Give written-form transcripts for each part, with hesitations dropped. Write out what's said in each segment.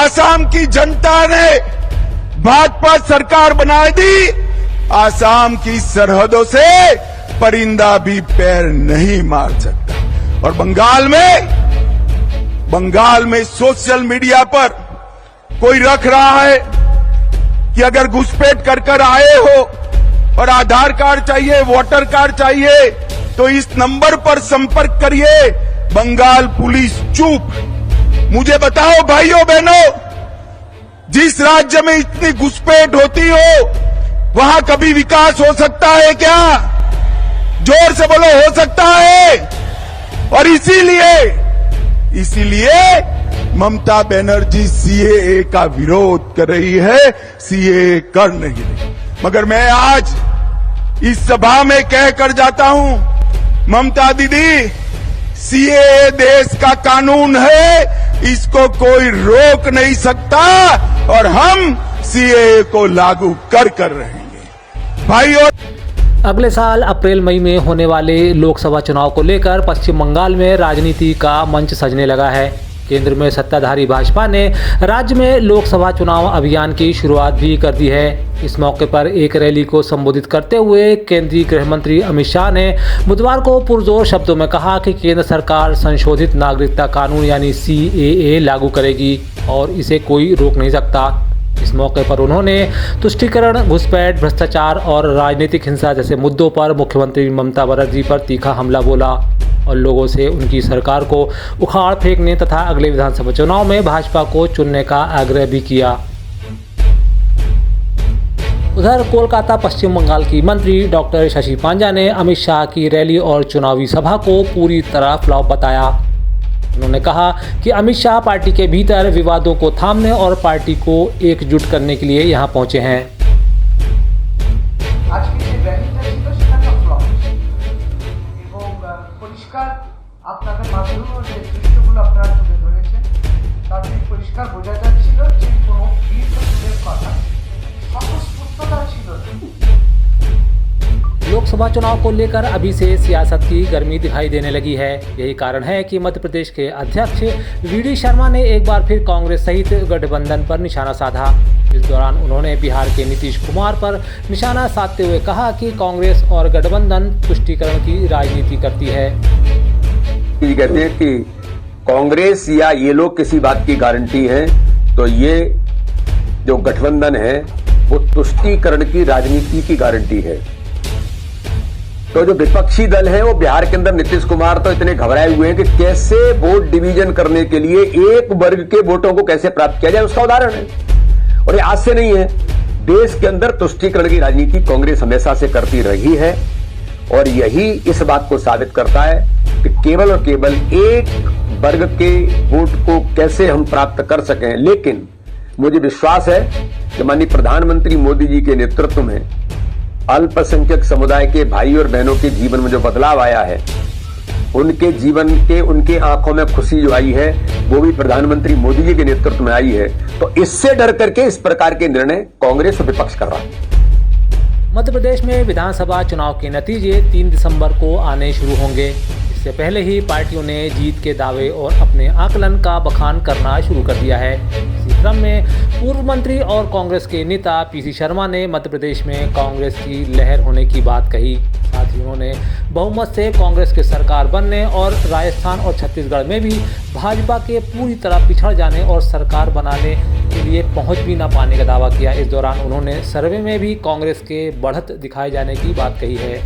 आसाम की जनता ने भाजपा सरकार बना दी। आसाम की सरहदों से परिंदा भी पैर नहीं मार सकता। और बंगाल में सोशल मीडिया पर कोई रख रहा है कि अगर घुसपैठ कर आए हो और आधार कार्ड चाहिए, वोटर कार्ड चाहिए, तो इस नंबर पर संपर्क करिए। बंगाल पुलिस चुप। मुझे बताओ भाइयों बहनों, जिस राज्य में इतनी घुसपैठ होती हो वहां कभी विकास हो सकता है क्या? जोर से बोलो, हो सकता है? और इसीलिए ममता बनर्जी सीएए का विरोध कर रही है, सीएए कर नहीं रही। मगर मैं आज इस सभा में कहकर जाता हूं, ममता दीदी, सीएए देश का कानून है, इसको कोई रोक नहीं सकता और हम सीएए को लागू कर रहेंगे। भाइयों, अगले साल अप्रैल मई में होने वाले लोकसभा चुनाव को लेकर पश्चिम बंगाल में राजनीति का मंच सजने लगा है। केंद्र में सत्ताधारी भाजपा ने राज्य में लोकसभा चुनाव अभियान की शुरुआत भी कर दी है। इस मौके पर एक रैली को संबोधित करते हुए केंद्रीय गृह मंत्री अमित शाह ने बुधवार को पुरजोर शब्दों में कहा कि केंद्र सरकार संशोधित नागरिकता कानून यानी सीएए लागू करेगी और इसे कोई रोक नहीं सकता। इस मौके पर उन्होंने तुष्टीकरण, घुसपैठ, भ्रष्टाचार और राजनीतिक हिंसा जैसे मुद्दों पर मुख्यमंत्री ममता बनर्जी पर तीखा हमला बोला और लोगों से उनकी सरकार को उखाड़ फेंकने तथा अगले विधानसभा चुनाव में भाजपा को चुनने का आग्रह भी किया। उधर कोलकाता पश्चिम बंगाल की मंत्री डॉक्टर शशि पांजा ने अमित शाह की रैली और चुनावी सभा को पूरी तरह फ्लॉप बताया। उन्होंने कहा कि अमित शाह पार्टी के भीतर विवादों को थामने और पार्टी को एकजुट करने के लिए यहां पहुंचे हैं। आज की रैलीটা ছিল সেটা ফ্লপ এবং পরিষ্কার আপনাদের মাধ্যমে যে দৃশ্যগুলো আপনারা তুলে ধরেছেন তাতে পরিষ্কার বোঝা যাচ্ছিল যে কোনো ভিড়ের কথা স্বতঃস্ফূর্ততা ছিল। लोकसभा चुनाव को लेकर अभी से सियासत की गर्मी दिखाई देने लगी है। यही कारण है कि मध्य प्रदेश के अध्यक्ष वीडी शर्मा ने एक बार फिर कांग्रेस सहित गठबंधन पर निशाना साधा। इस दौरान उन्होंने बिहार के नीतीश कुमार पर निशाना साधते हुए कहा कि कांग्रेस और गठबंधन तुष्टीकरण की राजनीति करती है। ये कहते हैं कि कांग्रेस या ये लोग किसी बात की गारंटी है, तो ये जो गठबंधन है वो तुष्टीकरण की राजनीति की गारंटी है। तो जो विपक्षी दल है वो बिहार के अंदर नीतीश कुमार तो इतने घबराए हुए हैं कि कैसे वोट डिवीजन करने के लिए एक वर्ग के वोटों को कैसे प्राप्त किया जाए, उसका उदाहरण है। और ये आज से नहीं है, देश के अंदर तुष्टीकरण की राजनीति कांग्रेस हमेशा से करती रही है और यही इस बात को साबित करता है कि केवल और केवल एक वर्ग के वोट को कैसे हम प्राप्त कर सकें। लेकिन मुझे विश्वास है कि माननीय प्रधानमंत्री मोदी जी के नेतृत्व में अल्पसंख्यक समुदाय के भाई और बहनों के जीवन में जो बदलाव आया है, उनके जीवन के, उनके आंखों में खुशी जो आई है वो भी प्रधानमंत्री मोदी जी के नेतृत्व में आई है। तो इससे डर करके इस प्रकार के निर्णय कांग्रेस और विपक्ष कर रहा है। मध्य प्रदेश में विधानसभा चुनाव के नतीजे 3 दिसंबर को आने शुरू होंगे। इससे पहले ही पार्टियों ने जीत के दावे और अपने आकलन का बखान करना शुरू कर दिया है। इसी क्रम में पूर्व मंत्री और कांग्रेस के नेता पीसी शर्मा ने मध्य प्रदेश में कांग्रेस की लहर होने की बात कही। साथ ही उन्होंने बहुमत से कांग्रेस की सरकार बनने और राजस्थान और छत्तीसगढ़ में भी भाजपा के पूरी तरह पिछड़ जाने और सरकार बनाने के लिए पहुंच भी न पाने का दावा किया। इस दौरान उन्होंने सर्वे में भी कांग्रेस के बढ़त दिखाए जाने की बात कही है।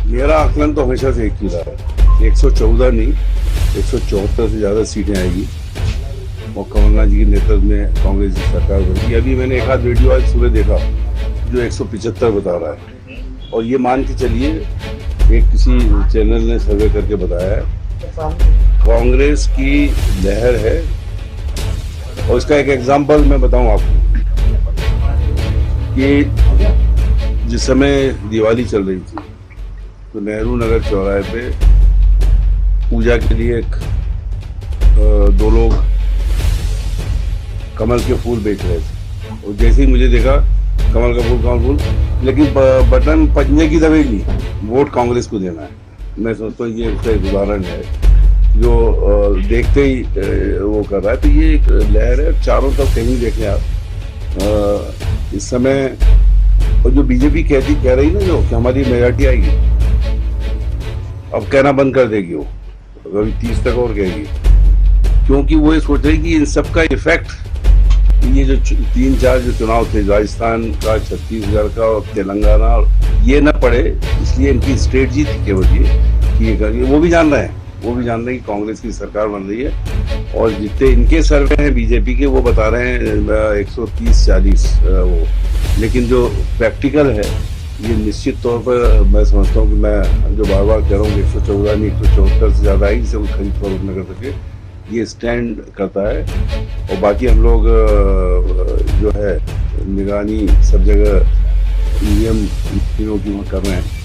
मेरा आकलन तो हमेशा से एक ही रहा है, 114 नहीं 174 से ज्यादा सीटें आएगी और कमलनाथ जी के नेतृत्व में कांग्रेस की सरकार बनेगी। अभी मैंने एक आध वीडियो आज सुबह देखा जो 175 बता रहा है और ये मान के चलिए एक किसी चैनल ने सर्वे करके बताया है कांग्रेस की लहर है। और इसका एक एग्जांपल मैं बताऊं आपको कि जिस समय दिवाली चल रही थी तो नेहरू नगर चौराहे पे पूजा के लिए दो लोग कमल के फूल बेच रहे थे और जैसे ही मुझे देखा कमल का फूल लेकिन बटन पचने की दबेगी, वोट कांग्रेस को देना है। मैं सोचता हूँ ये उसका एक उदाहरण है जो देखते ही वो कर रहा है। तो ये एक लहर है, चारों तरफ कहीं देखें आप इस समय। और जो बीजेपी कह रही ना जो कि हमारी मेजॉरिटी आएगी, अब कहना बंद कर देगी वो, अभी 30 तक और कहेगी, क्योंकि वो ये सोच रही कि इन सबका इफेक्ट ये जो 3-4 जो चुनाव थे, राजस्थान का, छत्तीसगढ़ का और तेलंगाना, ये ना पड़े, इसलिए इनकी स्ट्रेटजी थी केवल ये कि ये करिए। वो भी जान रहे हैं कि कांग्रेस की सरकार बन रही है, और जितने इनके सर्वे हैं बीजेपी के वो बता रहे हैं 130-40 वो, लेकिन जो प्रैक्टिकल है ये निश्चित तौर पर मैं समझता हूँ कि मैं जो बार बार कह रहा हूँ 114 नहीं 174 से ज्यादा आएगी, जिसे कोई खरीद फरोख्त न कर सके, ये स्टैंड करता है। और बाकी हम लोग जो है निगरानी सब जगह ईवीएम तीनों की कर रहे हैं।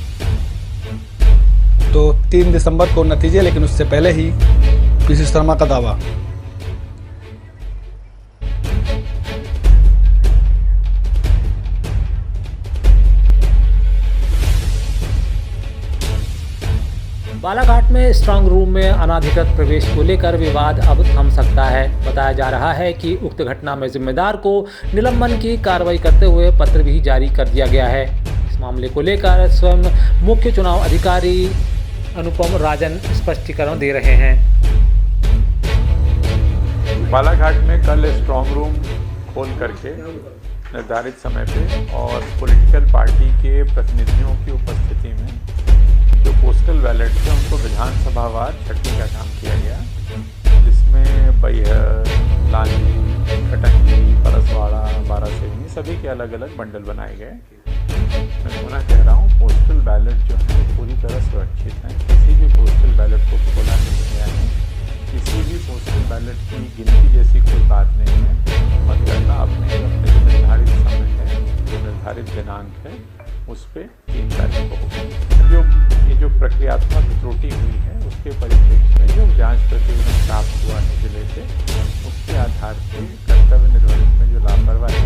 तो 3 दिसंबर को नतीजे, लेकिन उससे पहले ही पीसी शर्मा का दावा। बालाघाट में स्ट्रांग रूम में अनाधिकृत प्रवेश को लेकर विवाद अब थम सकता है। बताया जा रहा है कि उक्त घटना में जिम्मेदार को निलंबन की कार्रवाई करते हुए पत्र भी जारी कर दिया गया है। इस मामले को लेकर स्वयं मुख्य चुनाव अधिकारी अनुपम राजन स्पष्टीकरण दे रहे हैं। बालाघाट में कल स्ट्रांग रूम खोल करके निर्धारित समय पे और पॉलिटिकल पार्टी के प्रतिनिधियों की उपस्थिति में जो पोस्टल बैलेट थे उनको विधानसभावार छटनी का काम किया गया, जिसमें बैहर, लांजी, कटंगी, परसवाड़ा, बारासिवनी सभी के अलग अलग बंडल बनाए गए। मैं पुनः कह रहा हूँ, पोस्टल बैलेट जो है पूरी तरह सुरक्षित है। किसी भी पोस्टल बैलेट को खोला नहीं गया है, किसी भी पोस्टल बैलेट की गिनती जैसी कोई बात नहीं है। मतगणना अपने जो निर्धारित समय है, जो निर्धारित दिनांक है, उस पर 3 तारीख को होगी। ये जो प्रक्रियात्मक त्रुटि हुई है उसके परिप्रेक्ष्य में जो जांच प्रतिवेदन प्राप्त हुआ है जिले से, उसके आधार पर कर्तव्य निर्वहन में जो लापरवाही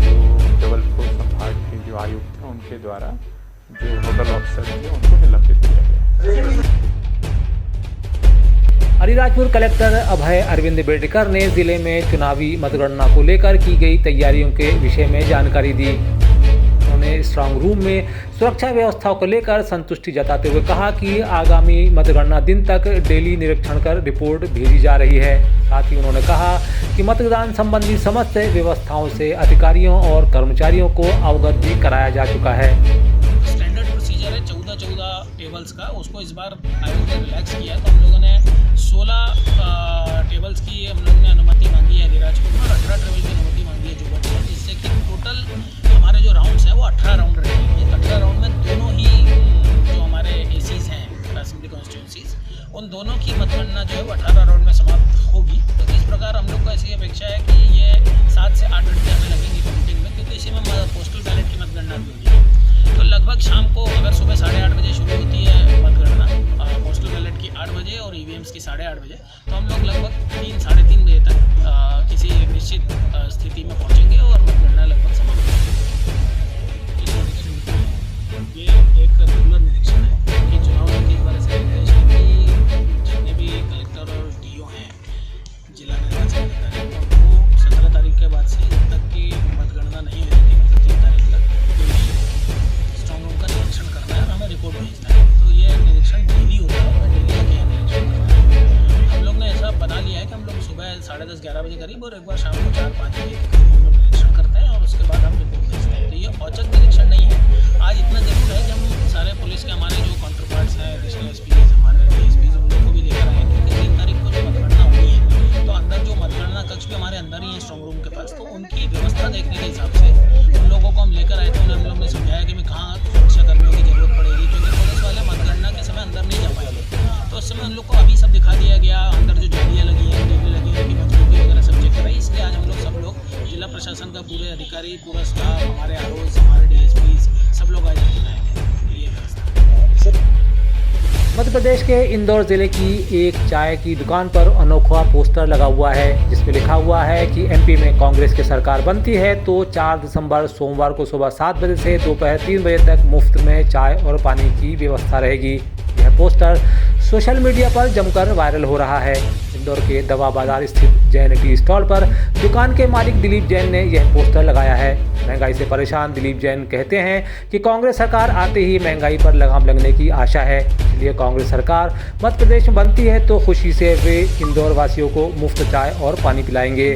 जो जबलपुर संभाग के जो आयुक्त हैं उनके द्वारा जो नोडल अफसर थे उनको निलंबित किया गया। अलीराजपुर कलेक्टर अभय अरविंद बेडकर ने जिले में चुनावी मतगणना को लेकर की गई तैयारियों के विषय में जानकारी दी। उन्होंने स्ट्रांग रूम में सुरक्षा व्यवस्था को लेकर संतुष्टि जताते हुए कहा कि आगामी मतगणना दिन तक डेली निरीक्षण कर रिपोर्ट भेजी जा रही है। साथ ही उन्होंने कहा कि मतदान संबंधी समस्त व्यवस्थाओं से अधिकारियों और कर्मचारियों को अवगत भी कराया जा चुका है। स्टैंडर्ड प्रोसीजर है 14 टेबल्स का, उसको इस बार आयोग ने रिलैक्स किया। तो हम लोगों ने 16 टेबल्स की हम लोगों ने अनुमति मांगी है अलीराजपुर में, और 18 टेबल की अनुमति मांगी है जुब्बल में, जिससे कि टोटल हमारे जो राउंड्स हैं वो 18 राउंड रहेंगे। 18 राउंड में दोनों ही जो हमारे एसीज हैं असेंबली कॉन्स्टिट्यूंसीज, उन दोनों की मतगणना जो है वो 18 राउंड में समाप्त होगी। तो इस प्रकार हम लोग को ऐसी अपेक्षा है कि ये 7 से 8 घंटे हमें लगेंगे काउंटिंग में, क्योंकि इसी में पोस्टल बैलेट की मतगणना भी होगी। तो लगभग शाम को अगर सुबह 8:30 बजे शुरू होती है मतगणना पोस्टल बैलेट की 8 बजे और ईवीएम्स की 8:30 बजे, तो हम लोग लगभग 3-3:30 बजे तक किसी निश्चित स्थिति में पहुंचेंगे और मतगणना लगभग समाप्त होगी। ये एक रेगुलर निरीक्षण है कि चुनाव आयोग की इस बार ऐसे निर्देश है कि जितने भी कलेक्टर और डीओ हैं, जिला निर्वाचन अधिकारी, उनको 17 तारीख के बाद से जब तक की मतगणना नहीं हो जाती, मतलब 3 तारीख तक स्ट्रांग रूम का निरीक्षण करना है और हमें रिपोर्ट भेजना है। तो ये निरीक्षण डेली होता है, हमें डेली आके निरीक्षण करना है। हम लोग ने ऐसा बना लिया है कि हम लोग सुबह 10:30-11 बजे करीब और एक बार शाम को 4-5 बजे के करीब हम लोग निरीक्षण करते हैं और उसके बाद हम रिपोर्ट भेजते हैं। तो ये औचक निरीक्षण नहीं है। आज इतना जरूर है कि हम सारे पुलिस के हमारे जो काउंटर पार्ट्स हैं, एडिशनल एसपीज, हमारे डीएसपीज, उन लोग को भी लेकर आए, क्योंकि 3 तारीख को जो मतगणना होनी है तो अंदर जो मतगणना कक्ष भी हमारे अंदर ही है स्ट्रांग रूम के पास, तो उनकी व्यवस्था देखने के हिसाब से उन लोगों को हम लेकर आए थे। उन्हें हम लोग ने समझाया कि कहाँ सुरक्षा कर्मियों की जरूरत पड़ेगी, क्योंकि पुलिस वाले मतगणना के समय अंदर नहीं जा पाएंगे। तो उस समय उन लोग को अभी सब दिखा दिया गया, अंदर जो जालियाँ लगी हैं, टेबल लगी हैं, उनकी मजबूती वगैरह सब चेक कराई। इसलिए आज हम लोग सब लोग जिला प्रशासन का पूरे अधिकारी, पूरा स्टाफ, हमारे आरओज, हमारे डीएसपीज, सब लोग आज आए थे। ये व्यवस्था मध्य प्रदेश के इंदौर जिले की एक चाय की दुकान पर अनोखा पोस्टर लगा हुआ है, जिसमें लिखा हुआ है कि एमपी में कांग्रेस की सरकार बनती है तो 4 दिसंबर सोमवार को सुबह 7 बजे से दोपहर 3 बजे तक मुफ्त में चाय और पानी की व्यवस्था रहेगी। यह पोस्टर सोशल मीडिया पर जमकर वायरल हो रहा है। इंदौर के दवा बाजार स्थित जैन टी स्टॉल पर दुकान के मालिक दिलीप जैन ने यह पोस्टर लगाया है। महंगाई से परेशान दिलीप जैन कहते हैं कि कांग्रेस सरकार आते ही महंगाई पर लगाम लगने की आशा है, इसलिए कांग्रेस सरकार मध्य प्रदेश में बनती है तो खुशी से वे इंदौर वासियों को मुफ्त चाय और पानी पिलाएंगे।